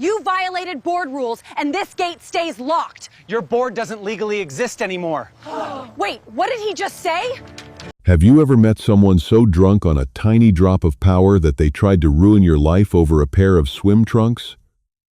You violated board rules, and this gate stays locked. Your board doesn't legally exist anymore. Wait, what did he just say? Have you ever met someone so drunk on a tiny drop of power that they tried to ruin your life over a pair of swim trunks?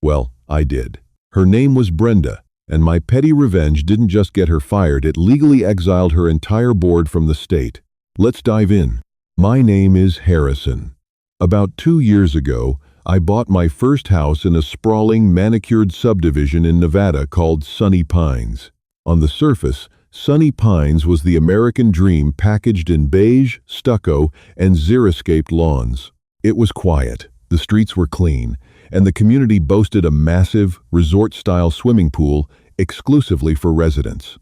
Well, I did. Her name was Brenda, and my petty revenge didn't just get her fired, it legally exiled her entire board from the state. Let's dive in. My name is Harrison. About 2 years ago, I bought my first house in a sprawling, manicured subdivision in Nevada called Sunny Pines. On the surface, Sunny Pines was the American dream packaged in beige, stucco, and xeriscaped lawns. It was quiet, the streets were clean, and the community boasted a massive, resort-style swimming pool exclusively for residents.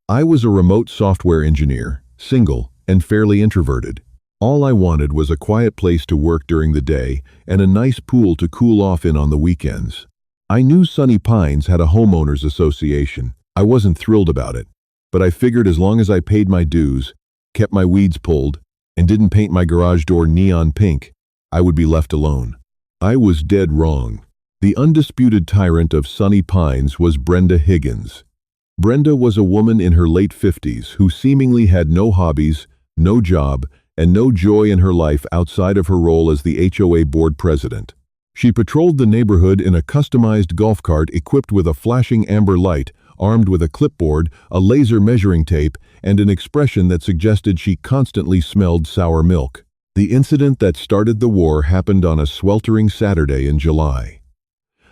I was a remote software engineer, single, and fairly introverted. All I wanted was a quiet place to work during the day and a nice pool to cool off in on the weekends. I knew Sunny Pines had a homeowners association. I wasn't thrilled about it, but I figured as long as I paid my dues, kept my weeds pulled, and didn't paint my garage door neon pink, I would be left alone. I was dead wrong. The undisputed tyrant of Sunny Pines was Brenda Higgins. Brenda was a woman in her late 50s who seemingly had no hobbies, no job, and no joy in her life outside of her role as the HOA board president. She patrolled the neighborhood in a customized golf cart equipped with a flashing amber light, armed with a clipboard, a laser measuring tape, and an expression that suggested she constantly smelled sour milk. The incident that started the war happened on a sweltering Saturday in July.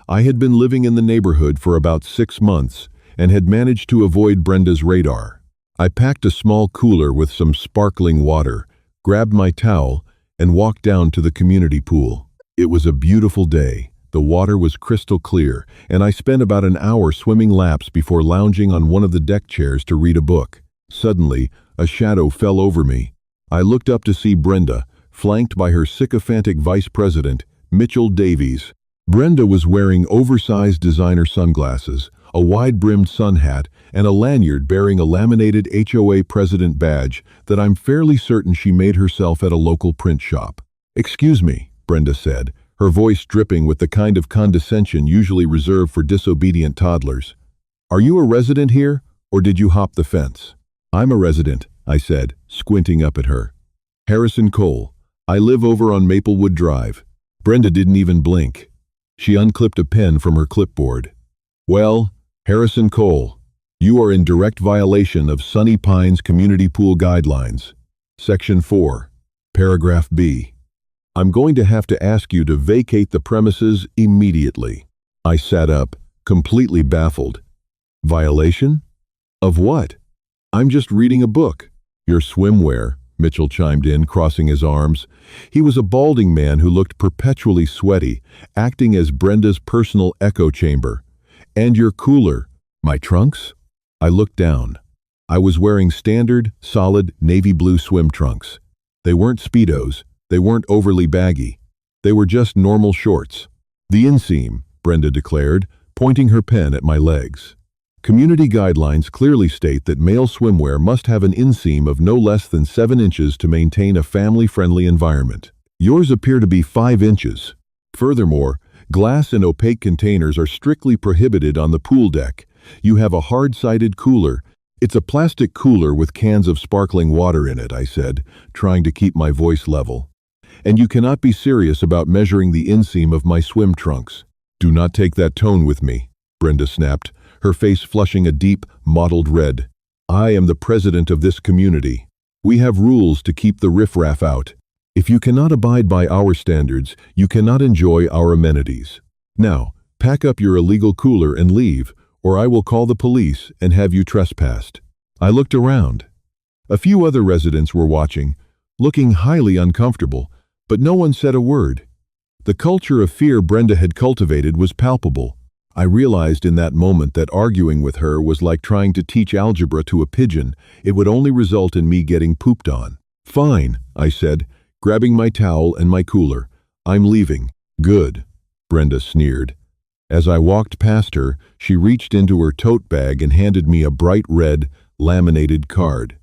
I had been living in the neighborhood for about 6 months and had managed to avoid Brenda's radar. I packed a small cooler with some sparkling water, grabbed my towel, and walked down to the community pool. It was a beautiful day. The water was crystal clear, and I spent about an hour swimming laps before lounging on one of the deck chairs to read a book. Suddenly, a shadow fell over me. I looked up to see Brenda, flanked by her sycophantic vice president, Mitchell Davies. Brenda was wearing oversized designer sunglasses, a wide-brimmed sun hat, and a lanyard bearing a laminated HOA president badge that I'm fairly certain she made herself at a local print shop. "Excuse me," Brenda said, her voice dripping with the kind of condescension usually reserved for disobedient toddlers. "Are you a resident here, or did you hop the fence?" "I'm a resident," I said, squinting up at her. "Harrison Cole. I live over on Maplewood Drive." Brenda didn't even blink. She unclipped a pen from her clipboard. "Well, Harrison Cole, you are in direct violation of Sunny Pines Community Pool Guidelines. Section 4, Paragraph B. I'm going to have to ask you to vacate the premises immediately." I sat up, completely baffled. "Violation? Of what?" "I'm just reading a book." "Your swimwear," Mitchell chimed in, crossing his arms. He was a balding man who looked perpetually sweaty, acting as Brenda's personal echo chamber. "And your cooler." "My trunks?" I looked down. I was wearing standard, solid, navy blue swim trunks. They weren't Speedos. They weren't overly baggy. They were just normal shorts. "The inseam," Brenda declared, pointing her pen at my legs. "Community guidelines clearly state that male swimwear must have an inseam of no less than 7 inches to maintain a family-friendly environment. Yours appear to be 5 inches. Furthermore, glass and opaque containers are strictly prohibited on the pool deck. You have a hard-sided cooler." "It's a plastic cooler with cans of sparkling water in it," I said, trying to keep my voice level. "And you cannot be serious about measuring the inseam of my swim trunks." "Do not take that tone with me," Brenda snapped, her face flushing a deep, mottled red. "I am the president of this community. We have rules to keep the riffraff out. If you cannot abide by our standards, you cannot enjoy our amenities. Now, pack up your illegal cooler and leave, or I will call the police and have you trespassed." I looked around. A few other residents were watching, looking highly uncomfortable, but no one said a word. The culture of fear Brenda had cultivated was palpable. I realized in that moment that arguing with her was like trying to teach algebra to a pigeon. It would only result in me getting pooped on. "Fine," I said, grabbing my towel and my cooler. "I'm leaving." "Good," Brenda sneered. As I walked past her, she reached into her tote bag and handed me a bright red, laminated card.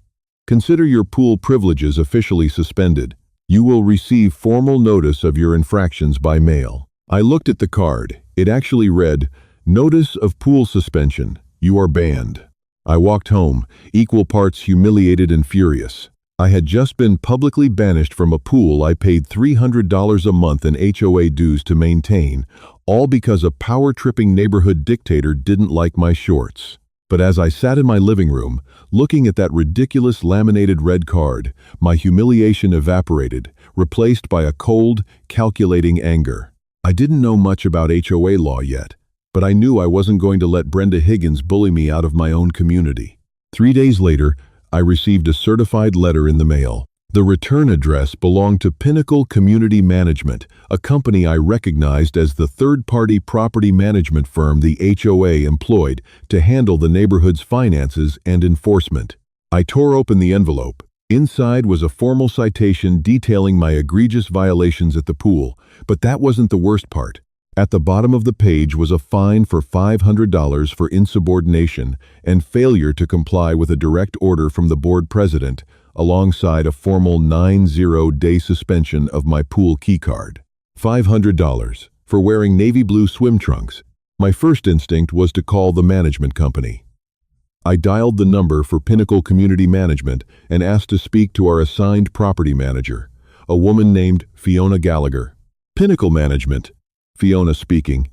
"Consider your pool privileges officially suspended. You will receive formal notice of your infractions by mail." I looked at the card. It actually read, "Notice of pool suspension. You are banned." I walked home, equal parts humiliated and furious. I had just been publicly banished from a pool I paid $300 a month in HOA dues to maintain, all because a power-tripping neighborhood dictator didn't like my shorts. But as I sat in my living room, looking at that ridiculous laminated red card, my humiliation evaporated, replaced by a cold, calculating anger. I didn't know much about HOA law yet, but I knew I wasn't going to let Brenda Higgins bully me out of my own community. 3 days later, I received a certified letter in the mail. The return address belonged to Pinnacle Community Management, a company I recognized as the third-party property management firm the HOA employed to handle the neighborhood's finances and enforcement. I tore open the envelope. Inside was a formal citation detailing my egregious violations at the pool, but that wasn't the worst part. At the bottom of the page was a fine for $500 for insubordination and failure to comply with a direct order from the board president, alongside a formal 90-day suspension of my pool keycard. $500 for wearing navy blue swim trunks. My first instinct was to call the management company. I dialed the number for Pinnacle Community Management and asked to speak to our assigned property manager, a woman named Fiona Gallagher. "Pinnacle Management," Fiona speaking.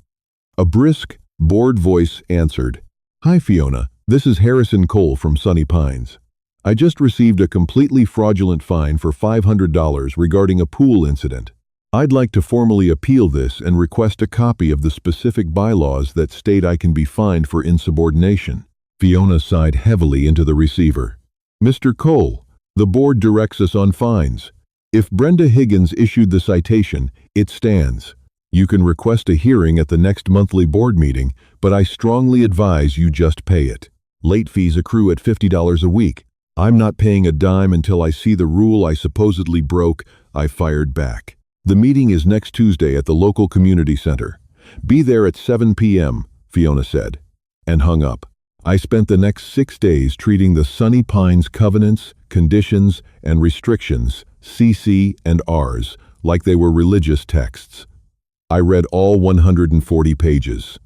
A brisk, bored voice answered. "Hi, Fiona. This is Harrison Cole from Sunny Pines. I just received a completely fraudulent fine for $500 regarding a pool incident. I'd like to formally appeal this and request a copy of the specific bylaws that state I can be fined for insubordination." Fiona sighed heavily into the receiver. "Mr. Cole, the board directs us on fines. If Brenda Higgins issued the citation, it stands. You can request a hearing at the next monthly board meeting, but I strongly advise you just pay it. Late fees accrue at $50 a week. I'm not paying a dime until I see the rule I supposedly broke," I fired back. "The meeting is next Tuesday at the local community center. Be there at 7 p.m., Fiona said, and hung up. I spent the next 6 days treating the Sunny Pines covenants, conditions, and restrictions, CC and Rs, like they were religious texts. I read all 140 pages.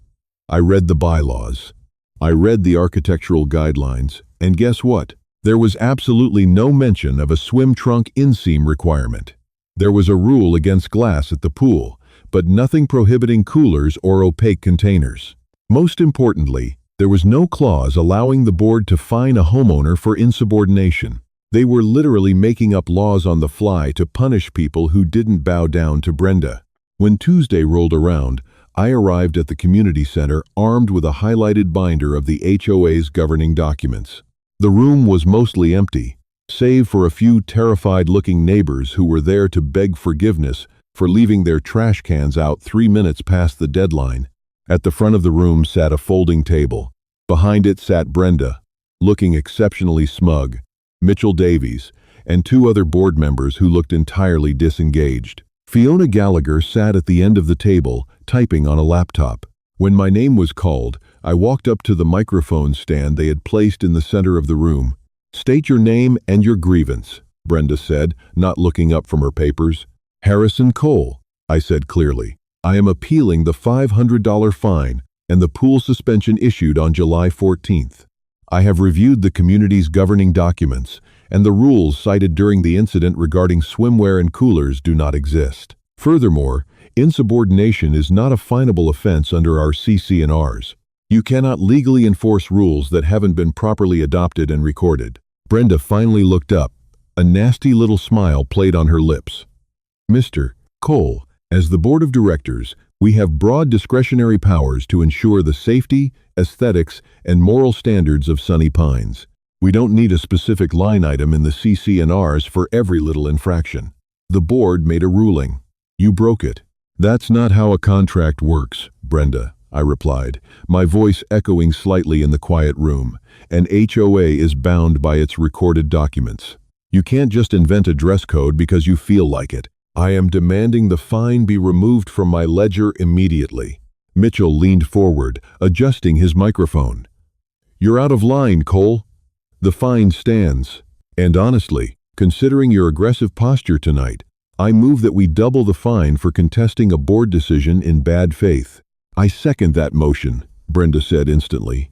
I read the bylaws. I read the architectural guidelines, and guess what? There was absolutely no mention of a swim trunk inseam requirement. There was a rule against glass at the pool, but nothing prohibiting coolers or opaque containers. Most importantly, there was no clause allowing the board to fine a homeowner for insubordination. They were literally making up laws on the fly to punish people who didn't bow down to Brenda. When Tuesday rolled around, I arrived at the community center armed with a highlighted binder of the HOA's governing documents. The room was mostly empty, save for a few terrified-looking neighbors who were there to beg forgiveness for leaving their trash cans out 3 minutes past the deadline. At the front of the room sat a folding table. Behind it sat Brenda, looking exceptionally smug, Mitchell Davies, and 2 other board members who looked entirely disengaged. Fiona Gallagher sat at the end of the table, typing on a laptop. When my name was called, I walked up to the microphone stand they had placed in the center of the room. "State your name and your grievance," Brenda said, not looking up from her papers. "Harrison Cole," I said clearly. "I am appealing the $500 fine and the pool suspension issued on July 14th. I have reviewed the community's governing documents, and the rules cited during the incident regarding swimwear and coolers do not exist. Furthermore, insubordination is not a finable offense under our CC&Rs. You cannot legally enforce rules that haven't been properly adopted and recorded." Brenda finally looked up. A nasty little smile played on her lips. "Mr. Cole, as the board of directors, we have broad discretionary powers to ensure the safety, aesthetics, and moral standards of Sunny Pines. We don't need a specific line item in the CC&Rs for every little infraction. The board made a ruling. You broke it." "That's not how a contract works, Brenda," I replied, my voice echoing slightly in the quiet room. "An HOA is bound by its recorded documents. You can't just invent a dress code because you feel like it. I am demanding the fine be removed from my ledger immediately." Mitchell leaned forward, adjusting his microphone. "You're out of line, Cole. The fine stands. And honestly, considering your aggressive posture tonight, I move that we double the fine for contesting a board decision in bad faith." I second that motion, Brenda said instantly.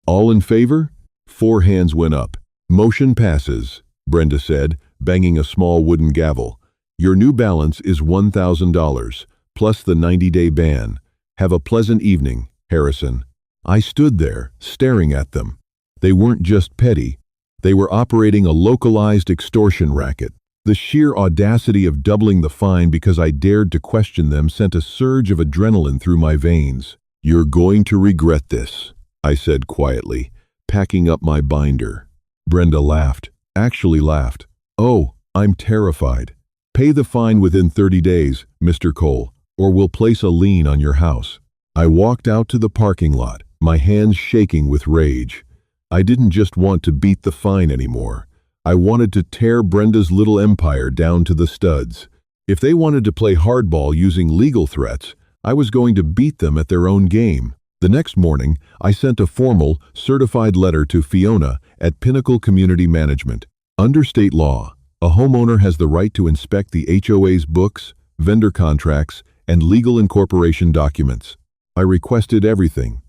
All in favor? 4 hands went up. Motion passes, Brenda said, banging a small wooden gavel. Your new balance is $1,000, plus the 90-day ban. Have a pleasant evening, Harrison. I stood there, staring at them. They weren't just petty. They were operating a localized extortion racket. The sheer audacity of doubling the fine because I dared to question them sent a surge of adrenaline through my veins. You're going to regret this, I said quietly, packing up my binder. Brenda laughed, actually laughed. Oh, I'm terrified. Pay the fine within 30 days, Mr. Cole, or we'll place a lien on your house. I walked out to the parking lot, my hands shaking with rage. I didn't just want to beat the fine anymore. I wanted to tear Brenda's little empire down to the studs. If they wanted to play hardball using legal threats, I was going to beat them at their own game. The next morning, I sent a formal, certified letter to Fiona at Pinnacle Community Management. Under state law, a homeowner has the right to inspect the HOA's books, vendor contracts, and legal incorporation documents. I requested everything: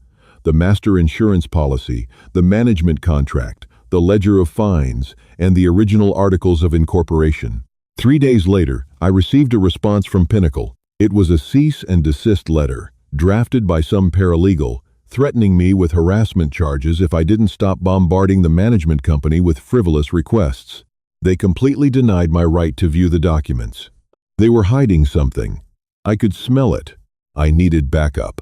the master insurance policy, the management contract, the ledger of fines, and the original articles of incorporation. 3 days later, I received a response from Pinnacle. It was a cease and desist letter, drafted by some paralegal, threatening me with harassment charges if I didn't stop bombarding the management company with frivolous requests. They completely denied my right to view the documents. They were hiding something. I could smell it. I needed backup.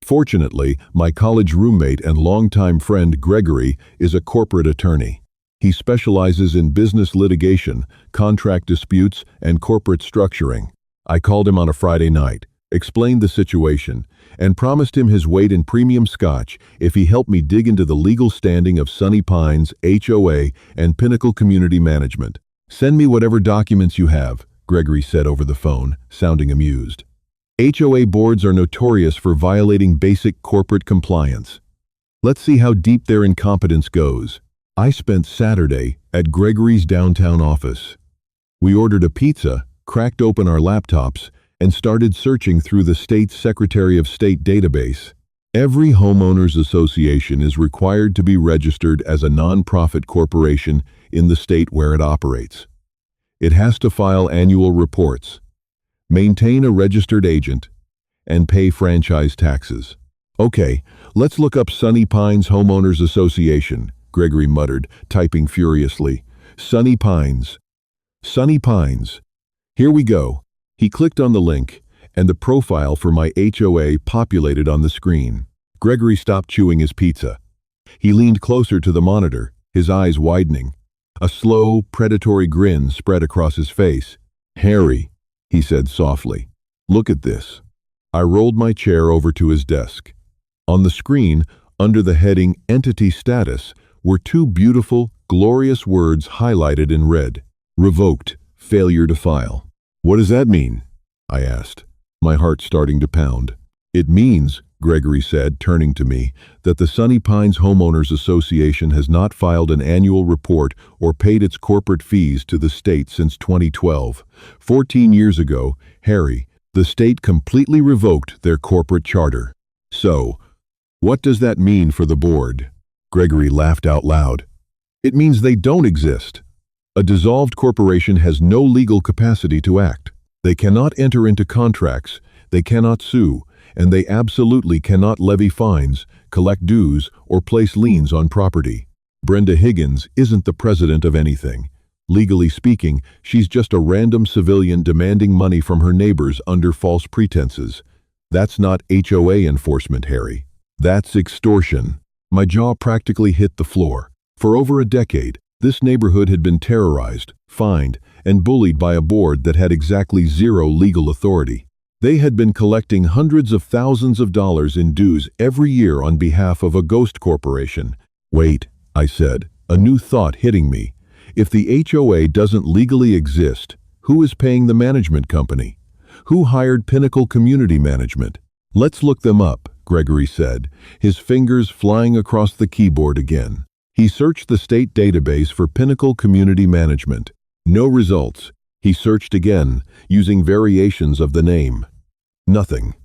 Fortunately, my college roommate and longtime friend Gregory is a corporate attorney. He specializes in business litigation, contract disputes, and corporate structuring. I called him on a Friday night, explained the situation, and promised him his weight in premium scotch if he helped me dig into the legal standing of Sunny Pines, HOA, and Pinnacle Community Management. Send me whatever documents you have, Gregory said over the phone, sounding amused. HOA boards are notorious for violating basic corporate compliance. Let's see how deep their incompetence goes. I spent Saturday at Gregory's downtown office. We ordered a pizza, cracked open our laptops, and started searching through the state's Secretary of State database. Every homeowners association is required to be registered as a nonprofit corporation in the state where it operates. It has to file annual reports, maintain a registered agent, and pay franchise taxes. Okay, let's look up Sunny Pines Homeowners Association, Gregory muttered, typing furiously. Sunny Pines. Sunny Pines. Here we go. He clicked on the link, and the profile for my HOA populated on the screen. Gregory stopped chewing his pizza. He leaned closer to the monitor, his eyes widening. A slow, predatory grin spread across his face. Harry, he said softly, look at this. I rolled my chair over to his desk. On the screen, under the heading Entity Status, were 2 beautiful, glorious words highlighted in red. Revoked, failure to file. What does that mean? I asked, my heart starting to pound. It means, Gregory said, turning to me, that the Sunny Pines Homeowners Association has not filed an annual report or paid its corporate fees to the state since 2012. 14 years ago, Harry, the state completely revoked their corporate charter. So, what does that mean for the board? Gregory laughed out loud. It means they don't exist. A dissolved corporation has no legal capacity to act. They cannot enter into contracts, they cannot sue, and they absolutely cannot levy fines, collect dues, or place liens on property. Brenda Higgins isn't the president of anything. Legally speaking, she's just a random civilian demanding money from her neighbors under false pretenses. That's not HOA enforcement, Harry. That's extortion. My jaw practically hit the floor. For over a decade, this neighborhood had been terrorized, fined, and bullied by a board that had exactly zero legal authority. They had been collecting hundreds of thousands of dollars in dues every year on behalf of a ghost corporation. Wait, I said, a new thought hitting me. If the HOA doesn't legally exist, who is paying the management company? Who hired Pinnacle Community Management? Let's look them up, Gregory said, his fingers flying across the keyboard again. He searched the state database for Pinnacle Community Management. No results. He searched again, using variations of the name. Nothing.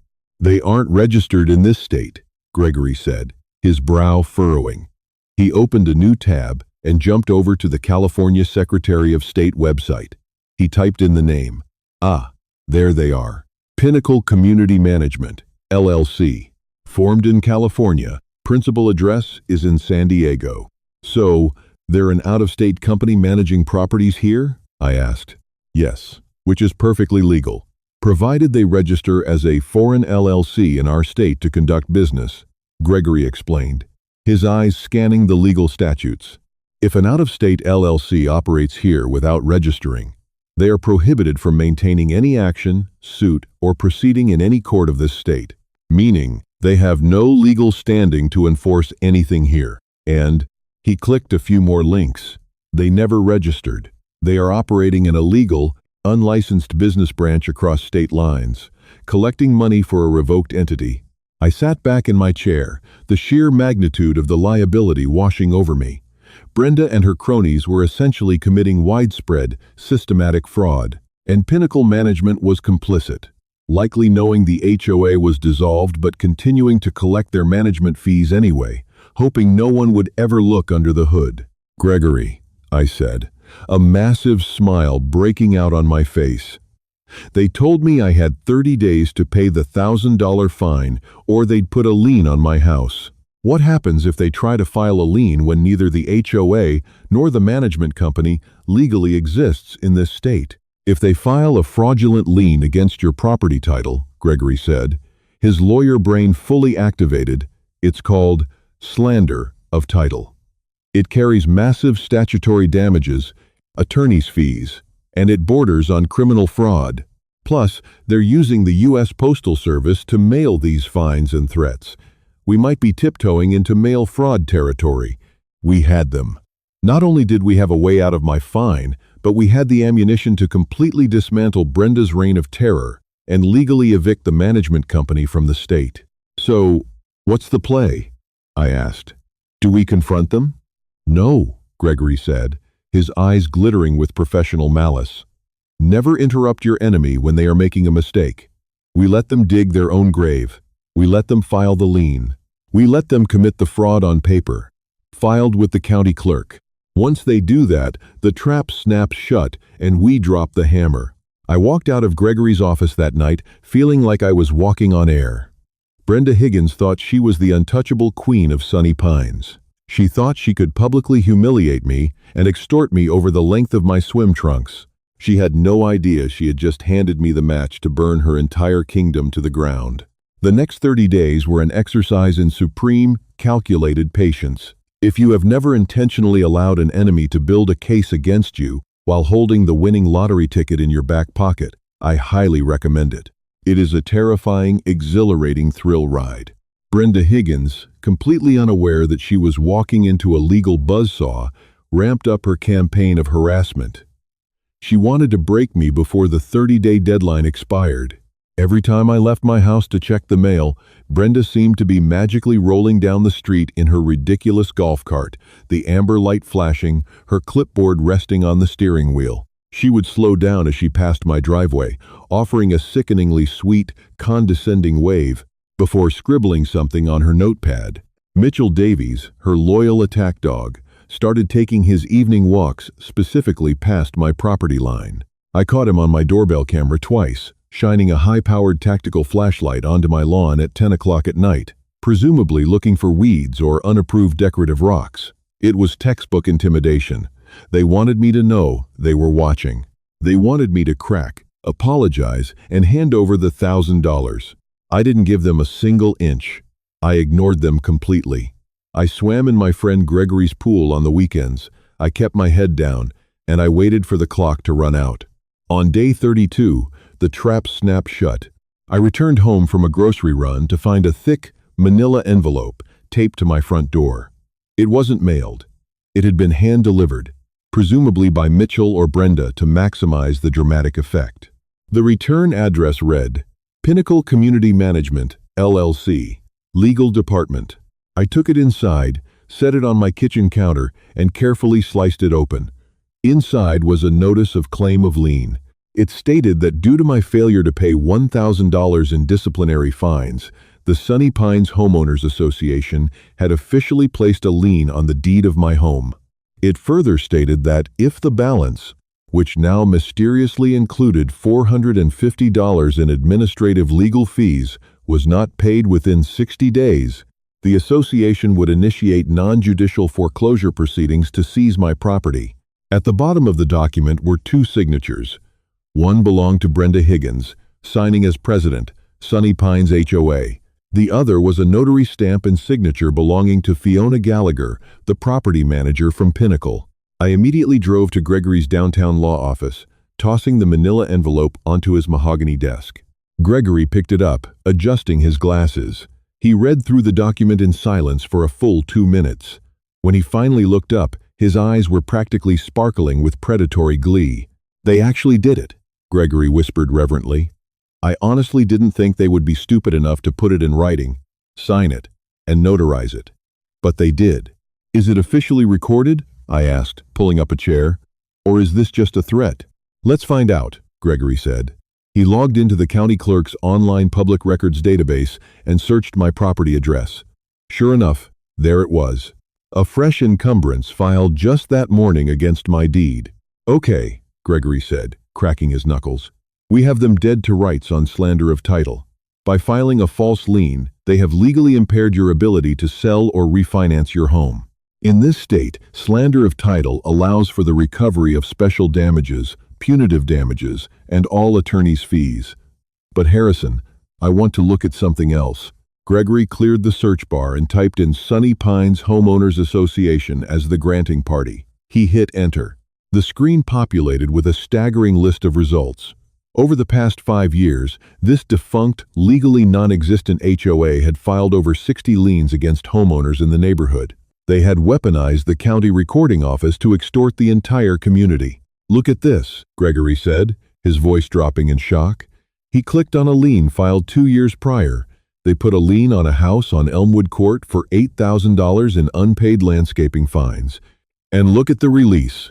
They aren't registered in this state, Gregory said, his brow furrowing. He opened a new tab and jumped over to the California Secretary of State website. He typed in the name. Ah, there they are. Pinnacle Community Management, LLC. Formed in California, principal address is in San Diego. So, they're an out-of-state company managing properties here? I asked. Yes, which is perfectly legal, provided they register as a foreign LLC in our state to conduct business, Gregory explained, his eyes scanning the legal statutes. If an out-of-state LLC operates here without registering, they are prohibited from maintaining any action, suit, or proceeding in any court of this state, meaning they have no legal standing to enforce anything here. And he clicked a few more links. They never registered. They are operating an illegal, unlicensed business branch across state lines, collecting money for a revoked entity. I sat back in my chair, the sheer magnitude of the liability washing over me. Brenda and her cronies were essentially committing widespread, systematic fraud, and Pinnacle Management was complicit, likely knowing the HOA was dissolved but continuing to collect their management fees anyway, hoping no one would ever look under the hood. Gregory, I said, a massive smile breaking out on my face. They told me I had 30 days to pay the $1,000 fine or they'd put a lien on my house. What happens if they try to file a lien when neither the HOA nor the management company legally exists in this state? If they file a fraudulent lien against your property title, Gregory said, his lawyer brain fully activated, it's called slander of title. It carries massive statutory damages, attorney's fees, and it borders on criminal fraud. Plus, they're using the U.S. Postal Service to mail these fines and threats. We might be tiptoeing into mail fraud territory. We had them. Not only did we have a way out of my fine, but we had the ammunition to completely dismantle Brenda's reign of terror and legally evict the management company from the state. So, what's the play? I asked. Do we confront them? No, Gregory said, his eyes glittering with professional malice. Never interrupt your enemy when they are making a mistake. We let them dig their own grave. We let them file the lien. We let them commit the fraud on paper, filed with the county clerk. Once they do that, the trap snaps shut and we drop the hammer. I walked out of Gregory's office that night feeling like I was walking on air. Brenda Higgins thought she was the untouchable queen of Sunny Pines. She thought she could publicly humiliate me and extort me over the length of my swim trunks. She had no idea she had just handed me the match to burn her entire kingdom to the ground. The next 30 days were an exercise in supreme, calculated patience. If you have never intentionally allowed an enemy to build a case against you while holding the winning lottery ticket in your back pocket, I highly recommend it. It is a terrifying, exhilarating thrill ride. Brenda Higgins, completely unaware that she was walking into a legal buzzsaw, ramped up her campaign of harassment. She wanted to break me before the 30-day deadline expired. Every time I left my house to check the mail, Brenda seemed to be magically rolling down the street in her ridiculous golf cart, the amber light flashing, her clipboard resting on the steering wheel. She would slow down as she passed my driveway, offering a sickeningly sweet, condescending wave, before scribbling something on her notepad. Mitchell Davies, her loyal attack dog, started taking his evening walks specifically past my property line. I caught him on my doorbell camera twice, shining a high-powered tactical flashlight onto my lawn at 10 o'clock at night, presumably looking for weeds or unapproved decorative rocks. It was textbook intimidation. They wanted me to know they were watching. They wanted me to crack, apologize, and hand over the $1,000. I didn't give them a single inch. I ignored them completely. I swam in my friend Gregory's pool on the weekends. I kept my head down, and I waited for the clock to run out. On day 32, the trap snapped shut. I returned home from a grocery run to find a thick, manila envelope taped to my front door. It wasn't mailed. It had been hand-delivered, presumably by Mitchell or Brenda to maximize the dramatic effect. The return address read, Pinnacle Community Management, LLC, Legal Department. I took it inside, set it on my kitchen counter, and carefully sliced it open. Inside was a notice of claim of lien, It stated that due to my failure to pay $1,000 in disciplinary fines, the Sunny Pines Homeowners Association had officially placed a lien on the deed of my home. It further stated that if the balance, which now mysteriously included $450 in administrative legal fees, was not paid within 60 days, the association would initiate non-judicial foreclosure proceedings to seize my property. At the bottom of the document were two signatures. One belonged to Brenda Higgins, signing as president, Sunny Pines HOA. The other was a notary stamp and signature belonging to Fiona Gallagher, the property manager from Pinnacle. I immediately drove to Gregory's downtown law office, tossing the manila envelope onto his mahogany desk. Gregory picked it up, adjusting his glasses. He read through the document in silence for a full 2 minutes. When he finally looked up, his eyes were practically sparkling with predatory glee. "They actually did it," Gregory whispered reverently. "I honestly didn't think they would be stupid enough to put it in writing, sign it, and notarize it. But they did." "Is it officially recorded?" I asked, pulling up a chair. "Or is this just a threat?" "Let's find out," Gregory said. He logged into the county clerk's online public records database and searched my property address. Sure enough, there it was. A fresh encumbrance filed just that morning against my deed. "Okay," Gregory said, cracking his knuckles. "We have them dead to rights on slander of title. By filing a false lien, they have legally impaired your ability to sell or refinance your home. In this state, slander of title allows for the recovery of special damages, punitive damages, and all attorney's fees. But Harrison, I want to look at something else." Gregory cleared the search bar and typed in Sunny Pines Homeowners Association as the granting party. He hit enter. The screen populated with a staggering list of results. Over the past 5 years, this defunct, legally non-existent HOA had filed over 60 liens against homeowners in the neighborhood. They had weaponized the county recording office to extort the entire community. "Look at this," Gregory said, his voice dropping in shock. He clicked on a lien filed 2 years prior. They put a lien on a house on Elmwood Court for $8,000 in unpaid landscaping fines. And look at the release.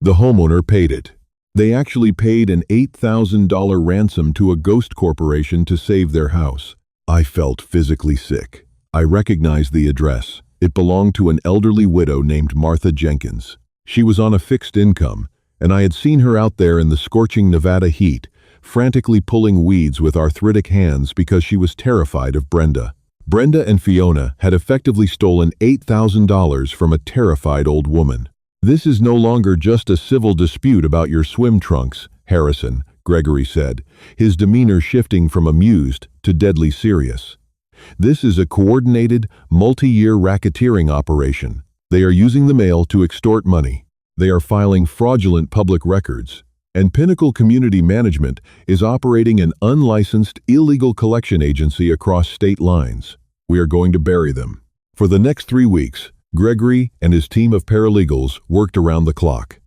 The homeowner paid it. They actually paid an $8,000 ransom to a ghost corporation to save their house. I felt physically sick. I recognized the address. It belonged to an elderly widow named Martha Jenkins. She was on a fixed income, and I had seen her out there in the scorching Nevada heat, frantically pulling weeds with arthritic hands because she was terrified of Brenda. Brenda and Fiona had effectively stolen $8,000 from a terrified old woman. "This is no longer just a civil dispute about your swim trunks, Harrison," Gregory said, his demeanor shifting from amused to deadly serious. "This is a coordinated, multi-year racketeering operation. They are using the mail to extort money. They are filing fraudulent public records. And Pinnacle Community Management is operating an unlicensed, illegal collection agency across state lines. We are going to bury them." For the next 3 weeks, Gregory and his team of paralegals worked around the clock.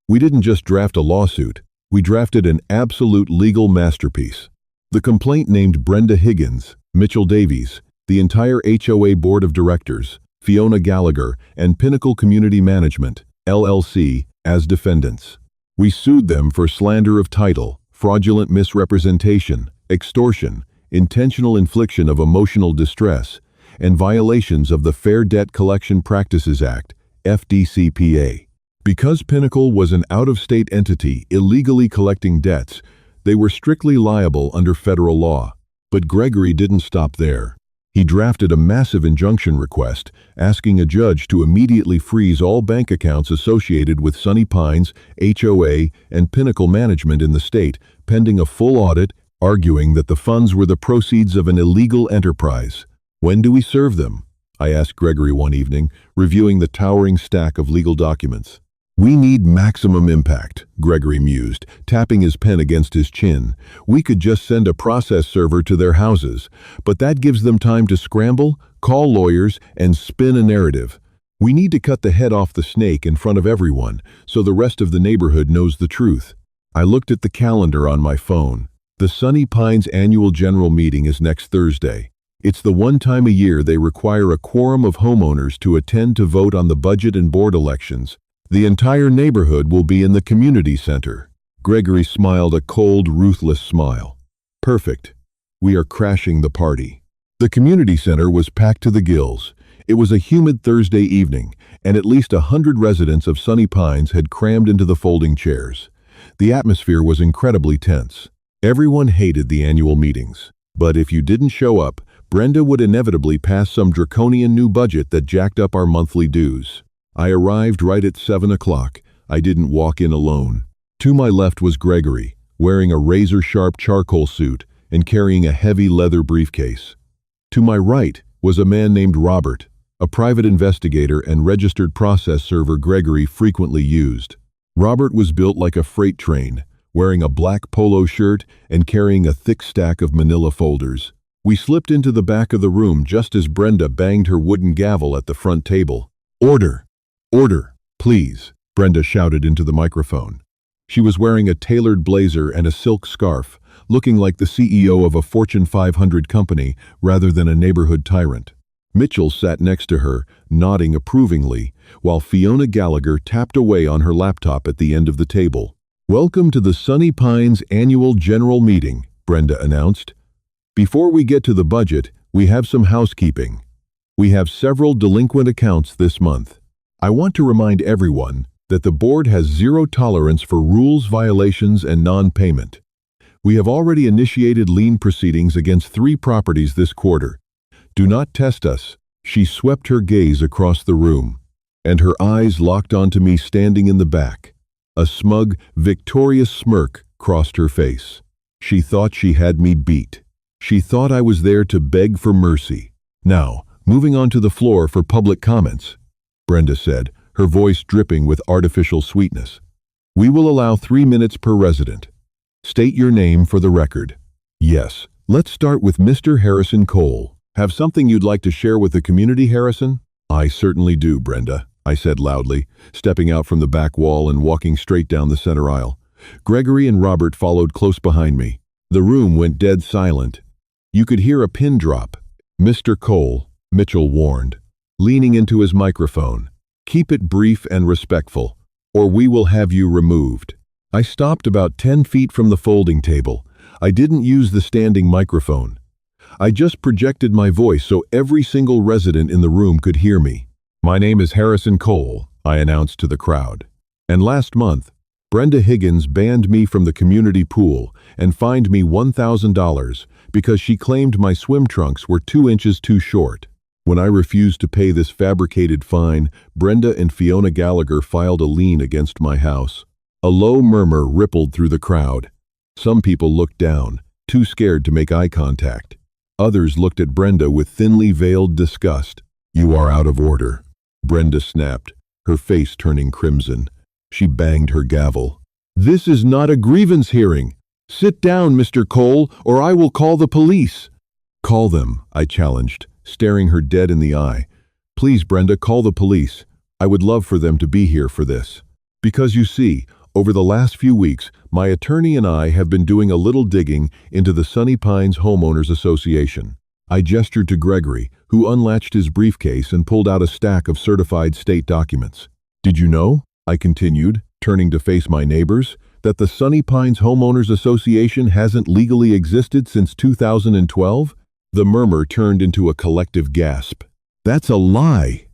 We didn't just draft a lawsuit, we drafted an absolute legal masterpiece. The complaint named Brenda Higgins, Mitchell Davies, the entire HOA board of directors, Fiona Gallagher, and Pinnacle Community Management, LLC, as defendants. We sued them for slander of title, fraudulent misrepresentation, extortion, intentional infliction of emotional distress, and violations of the Fair Debt Collection Practices Act, FDCPA. Because Pinnacle was an out-of-state entity illegally collecting debts, they were strictly liable under federal law. But Gregory didn't stop there. He drafted a massive injunction request, asking a judge to immediately freeze all bank accounts associated with Sunny Pines, HOA, and Pinnacle Management in the state, pending a full audit, arguing that the funds were the proceeds of an illegal enterprise. "When do we serve them?" I asked Gregory one evening, reviewing the towering stack of legal documents. "We need maximum impact," Gregory mused, tapping his pen against his chin. "We could just send a process server to their houses, but that gives them time to scramble, call lawyers, and spin a narrative. We need to cut the head off the snake in front of everyone, so the rest of the neighborhood knows the truth." I looked at the calendar on my phone. The Sunny Pines annual general meeting is next Thursday. It's the one time a year they require a quorum of homeowners to attend to vote on the budget and board elections. The entire neighborhood will be in the community center. Gregory smiled a cold, ruthless smile. Perfect. We are crashing the party. The community center was packed to the gills. It was a humid Thursday evening, and at least 100 residents of Sunny Pines had crammed into the folding chairs. The atmosphere was incredibly tense. Everyone hated the annual meetings. But if you didn't show up, Brenda would inevitably pass some draconian new budget that jacked up our monthly dues. I arrived right at 7 o'clock. I didn't walk in alone. To my left was Gregory, wearing a razor-sharp charcoal suit and carrying a heavy leather briefcase. To my right was a man named Robert, a private investigator and registered process server Gregory frequently used. Robert was built like a freight train, wearing a black polo shirt and carrying a thick stack of manila folders. We slipped into the back of the room just as Brenda banged her wooden gavel at the front table. "Order! Order, please," Brenda shouted into the microphone. She was wearing a tailored blazer and a silk scarf, looking like the CEO of a Fortune 500 company rather than a neighborhood tyrant. Mitchell sat next to her, nodding approvingly, while Fiona Gallagher tapped away on her laptop at the end of the table. "Welcome to the Sunny Pines Annual General Meeting," Brenda announced. "Before we get to the budget, we have some housekeeping. We have several delinquent accounts this month. I want to remind everyone that the board has zero tolerance for rules violations and non-payment. We have already initiated lien proceedings against 3 properties this quarter. Do not test us." She swept her gaze across the room, and her eyes locked onto me standing in the back. A smug, victorious smirk crossed her face. She thought she had me beat. She thought I was there to beg for mercy. "Now, moving on to the floor for public comments," Brenda said, her voice dripping with artificial sweetness. "We will allow 3 minutes per resident. State your name for the record." "Yes, let's start with Mr. Harrison Cole. Have something you'd like to share with the community, Harrison?" "I certainly do, Brenda," I said loudly, stepping out from the back wall and walking straight down the center aisle. Gregory and Robert followed close behind me. The room went dead silent. You could hear a pin drop. "Mr. Cole," Mitchell warned, leaning into his microphone, "keep it brief and respectful, or we will have you removed." I stopped about 10 feet from the folding table. I didn't use the standing microphone. I just projected my voice so every single resident in the room could hear me. "My name is Harrison Cole," I announced to the crowd. "And last month, Brenda Higgins banned me from the community pool and fined me $1,000 because she claimed my swim trunks were 2 inches too short. When I refused to pay this fabricated fine, Brenda and Fiona Gallagher filed a lien against my house." A low murmur rippled through the crowd. Some people looked down, too scared to make eye contact. Others looked at Brenda with thinly veiled disgust. "You are out of order," Brenda snapped, her face turning crimson. She banged her gavel. "This is not a grievance hearing. Sit down, Mr. Cole, or I will call the police." "Call them," I challenged, staring her dead in the eye. "Please, Brenda, call the police. I would love for them to be here for this. Because you see, over the last few weeks, my attorney and I have been doing a little digging into the Sunny Pines Homeowners Association." I gestured to Gregory, who unlatched his briefcase and pulled out a stack of certified state documents. "Did you know," I continued, turning to face my neighbors, "that the Sunny Pines Homeowners Association hasn't legally existed since 2012? The murmur turned into a collective gasp. "That's a lie!"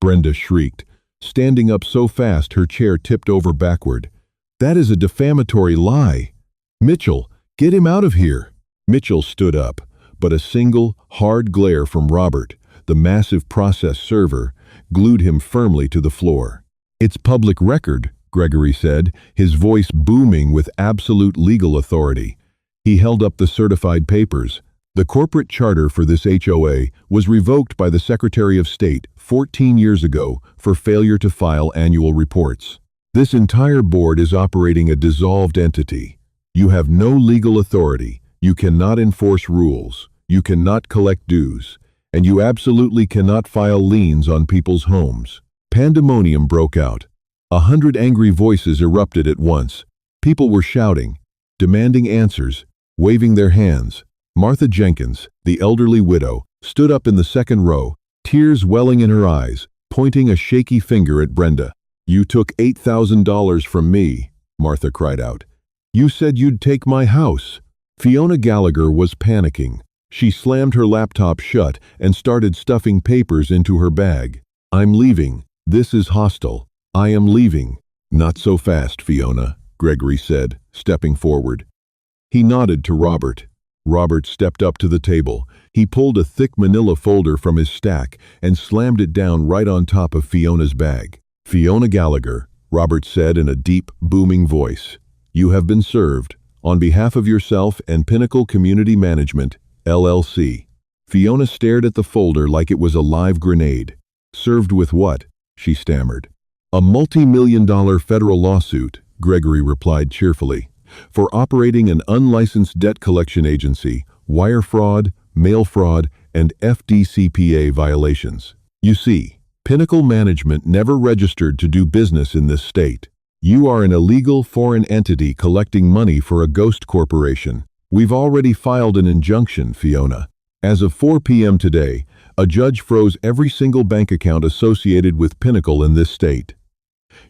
Brenda shrieked, standing up so fast her chair tipped over backward. "That is a defamatory lie. Mitchell, get him out of here." Mitchell stood up, but a single, hard glare from Robert, the massive process server, glued him firmly to the floor. "It's public record," Gregory said, his voice booming with absolute legal authority. He held up the certified papers. "The corporate charter for this HOA was revoked by the Secretary of State 14 years ago for failure to file annual reports. This entire board is operating a dissolved entity. You have no legal authority. You cannot enforce rules. You cannot collect dues. And you absolutely cannot file liens on people's homes." Pandemonium broke out. 100 angry voices erupted at once. People were shouting, demanding answers, waving their hands. Martha Jenkins, the elderly widow, stood up in the second row, tears welling in her eyes, pointing a shaky finger at Brenda. "You took $8,000 from me," Martha cried out. You said you'd take my house." Fiona Gallagher was panicking. She slammed her laptop shut and started stuffing papers into her bag. "I'm leaving. This is hostile. I am leaving." "Not so fast, Fiona," Gregory said, stepping forward. He nodded to Robert. Robert stepped up to the table. He pulled a thick manila folder from his stack and slammed it down right on top of Fiona's bag. "Fiona Gallagher," Robert said in a deep, booming voice, "you have been served, on behalf of yourself and Pinnacle Community Management, LLC." Fiona stared at the folder like it was a live grenade. "Served with what?" she stammered. "A multi-million-dollar federal lawsuit," Gregory replied cheerfully, "for operating an unlicensed debt collection agency, wire fraud, mail fraud, and FDCPA violations. You see, Pinnacle Management never registered to do business in this state. You are an illegal foreign entity collecting money for a ghost corporation. We've already filed an injunction, Fiona. As of 4 p.m. today, a judge froze every single bank account associated with Pinnacle in this state.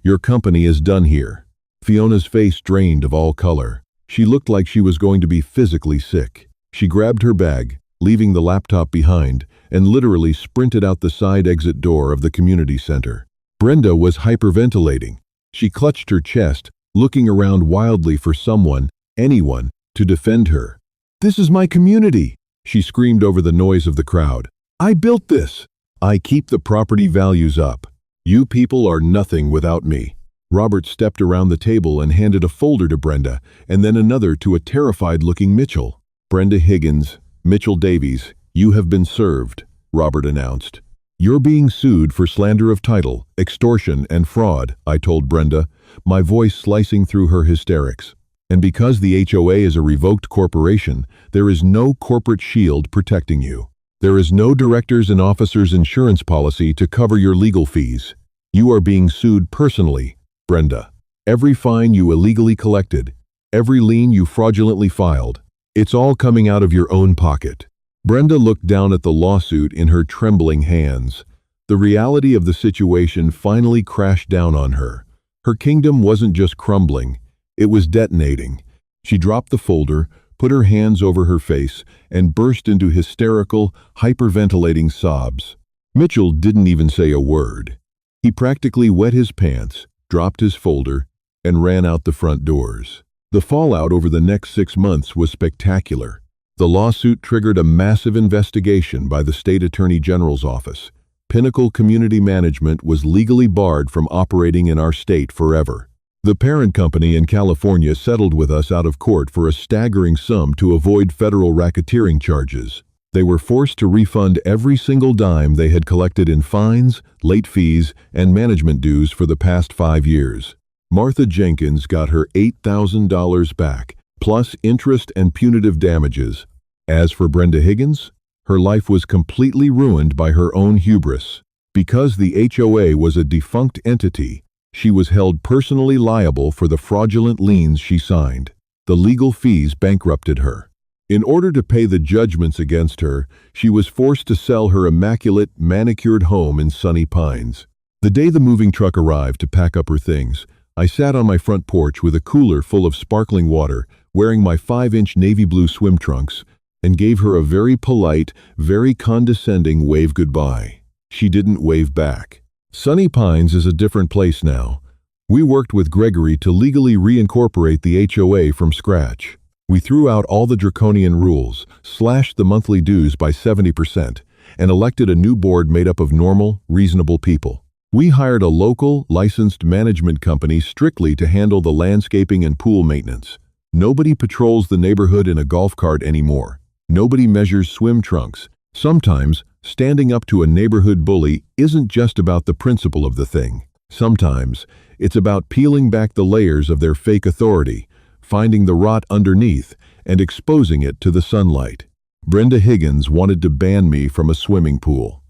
Your company is done here." Fiona's face drained of all color. She looked like she was going to be physically sick. She grabbed her bag, leaving the laptop behind, and literally sprinted out the side exit door of the community center. Brenda was hyperventilating. She clutched her chest, looking around wildly for someone, anyone, to defend her. "This is my community," she screamed over the noise of the crowd. "I built this. I keep the property values up. You people are nothing without me." Robert stepped around the table and handed a folder to Brenda, and then another to a terrified-looking Mitchell. "Brenda Higgins, Mitchell Davies, you have been served," Robert announced. "You're being sued for slander of title, extortion, and fraud," I told Brenda, my voice slicing through her hysterics. "And because the HOA is a revoked corporation, there is no corporate shield protecting you. There is no directors and officers insurance policy to cover your legal fees. You are being sued personally, Brenda. Every fine you illegally collected, every lien you fraudulently filed, it's all coming out of your own pocket." Brenda looked down at the lawsuit in her trembling hands. The reality of the situation finally crashed down on her. Her kingdom wasn't just crumbling, it was detonating. She dropped the folder, put her hands over her face, and burst into hysterical, hyperventilating sobs. Mitchell didn't even say a word. He practically wet his pants, dropped his folder, and ran out the front doors. The fallout over the next 6 months was spectacular. The lawsuit triggered a massive investigation by the State Attorney General's office. Pinnacle Community Management was legally barred from operating in our state forever. The parent company in California settled with us out of court for a staggering sum to avoid federal racketeering charges. They were forced to refund every single dime they had collected in fines, late fees, and management dues for the past 5 years. Martha Jenkins got her $8,000 back, plus interest and punitive damages. As for Brenda Higgins, her life was completely ruined by her own hubris. Because the HOA was a defunct entity, she was held personally liable for the fraudulent liens she signed. The legal fees bankrupted her. In order to pay the judgments against her, she was forced to sell her immaculate, manicured home in Sunny Pines. The day the moving truck arrived to pack up her things, I sat on my front porch with a cooler full of sparkling water, wearing my 5-inch navy blue swim trunks, and gave her a very polite, very condescending wave goodbye. She didn't wave back. Sunny Pines is a different place now. We worked with Gregory to legally reincorporate the HOA from scratch. We threw out all the draconian rules, slashed the monthly dues by 70%, and elected a new board made up of normal, reasonable people. We hired a local, licensed management company strictly to handle the landscaping and pool maintenance. Nobody patrols the neighborhood in a golf cart anymore. Nobody measures swim trunks. Sometimes, standing up to a neighborhood bully isn't just about the principle of the thing. Sometimes, it's about peeling back the layers of their fake authority, finding the rot underneath, and exposing it to the sunlight. Brenda Higgins wanted to ban me from a swimming pool.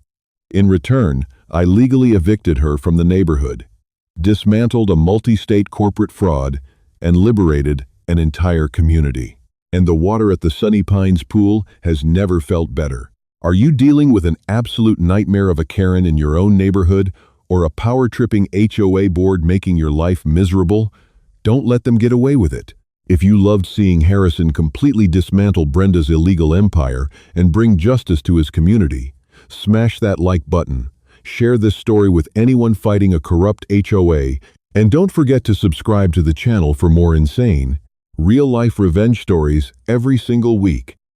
In return, I legally evicted her from the neighborhood, dismantled a multi-state corporate fraud, and liberated an entire community. And the water at the Sunny Pines pool has never felt better. Are you dealing with an absolute nightmare of a Karen in your own neighborhood, or a power-tripping HOA board making your life miserable? Don't let them get away with it. If you loved seeing Harrison completely dismantle Brenda's illegal empire and bring justice to his community, smash that like button, share this story with anyone fighting a corrupt HOA, and don't forget to subscribe to the channel for more insane, real-life revenge stories every single week.